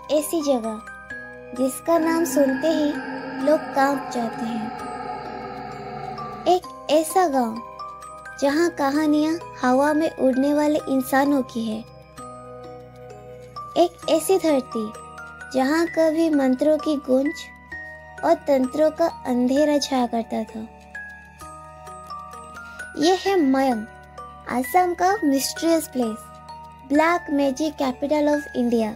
ऐसी जगह जिसका नाम सुनते ही लोग कांप जाते हैं। एक ऐसा गांव जहां कहानियां हवा में उड़ने वाले इंसानों की है। एक ऐसी धरती जहां कभी मंत्रों की गूंज और तंत्रों का अंधेरा छाया करता था। यह है मयंग, असम का mysterious place, black magic capital of India.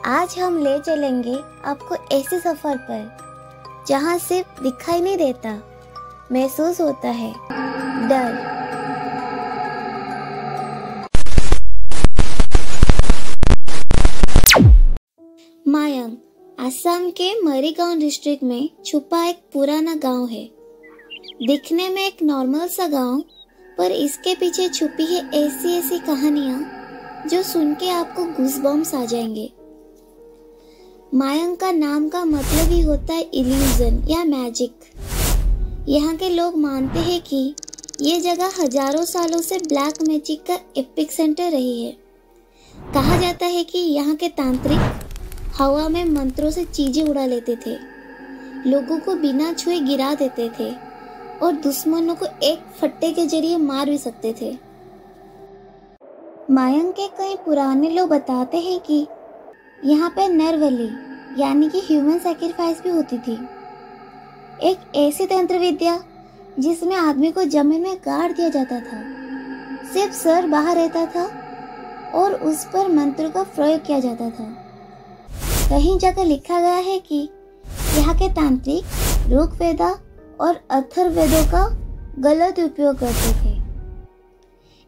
आज हम ले चलेंगे आपको ऐसे सफर पर जहां सिर्फ दिखाई नहीं देता, महसूस होता है डर। मायंग असम के मरीगांव डिस्ट्रिक्ट में छुपा एक पुराना गांव है। दिखने में एक नॉर्मल सा गांव, पर इसके पीछे छुपी है ऐसी ऐसी कहानियां जो सुन के आपको गूज़बम्प्स आ जाएंगे। मायंग का नाम का मतलब ही होता है इल्यूजन या मैजिक। यहाँ के लोग मानते हैं कि ये जगह हजारों सालों से ब्लैक मैजिक का एपिक सेंटर रही है। कहा जाता है कि यहाँ के तांत्रिक हवा में मंत्रों से चीजें उड़ा लेते थे, लोगों को बिना छुए गिरा देते थे और दुश्मनों को एक फट्टे के जरिए मार भी सकते थे। मायंग के कई पुराने लोग बताते हैं कि यहाँ पे नरबलि यानी कि ह्यूमन सैक्रिफाइस भी होती थी। एक ऐसी तंत्र विद्या जिसमें आदमी को जमीन में गाड़ दिया जाता था, सिर्फ सर बाहर रहता था और उस पर मंत्र का प्रयोग किया जाता था। कहीं जगह लिखा गया है कि यहाँ के तांत्रिक ऋग्वेद और अथर्ववेदों का गलत उपयोग करते थे।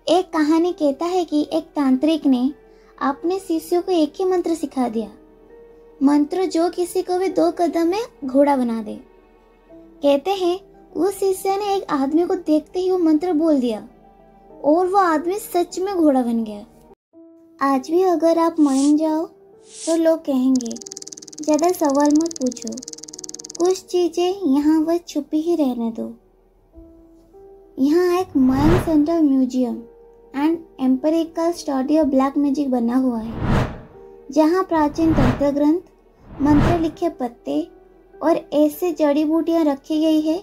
एक कहानी कहता है कि एक तांत्रिक ने अपने शिष्यों को एक ही मंत्र सिखा दिया, मंत्र जो किसी को भी 2 कदम में घोड़ा बना दे। कहते हैं उस शिष्य ने एक आदमी को देखते ही वो मंत्र बोल दिया और वो आदमी सच में घोड़ा बन गया। आज भी अगर आप मान जाओ तो लोग कहेंगे ज़्यादा सवाल मत पूछो, कुछ चीज़ें यहाँ वह छुपी ही रहने दो। यहाँ एक Mayong central museum and empirical study of black magic बना हुआ है, जहाँ प्राचीन तंत्र ग्रंथ, मंत्र लिखे पत्ते और ऐसे जड़ी बूटियाँ रखी गई है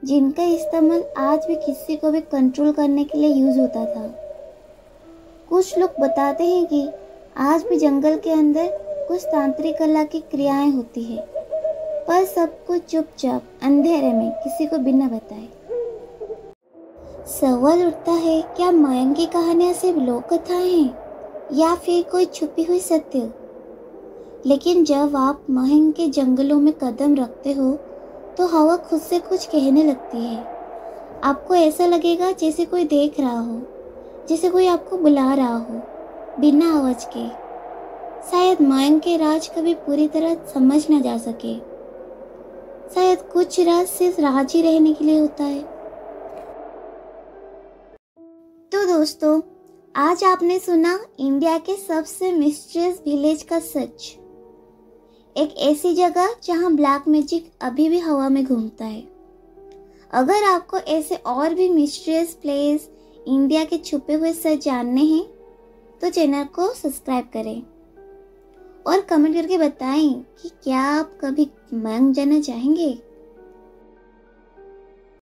जिनका इस्तेमाल आज भी किसी को भी कंट्रोल करने के लिए यूज होता था। कुछ लोग बताते हैं कि आज भी जंगल के अंदर कुछ तांत्रिक कला की क्रियाएं होती है, पर सब कुछ चुपचाप अंधेरे में किसी को बिना बताए। सवाल उठता है, क्या मायंग की कहानियां सिर्फ लोक कथाएं हैं या फिर कोई छुपी हुई सत्य? लेकिन जब आप मायंग के जंगलों में कदम रखते हो तो हवा खुद से कुछ कहने लगती है। आपको ऐसा लगेगा जैसे कोई देख रहा हो, जैसे कोई आपको बुला रहा हो बिना आवाज के। शायद मायंग के राज कभी पूरी तरह समझ न जा सके, शायद कुछ राज सिर्फ राज ही रहने के लिए होता है। तो दोस्तों, आज आपने सुना इंडिया के सबसे मिस्टीरियस विलेज का सच। एक ऐसी जगह जहां ब्लैक मैजिक अभी भी हवा में घूमता है। अगर आपको ऐसे और भी मिस्टीरियस प्लेस, इंडिया के छुपे हुए सच जानने हैं तो चैनल को सब्सक्राइब करें और कमेंट करके बताएं कि क्या आप कभी मायंग जाना चाहेंगे।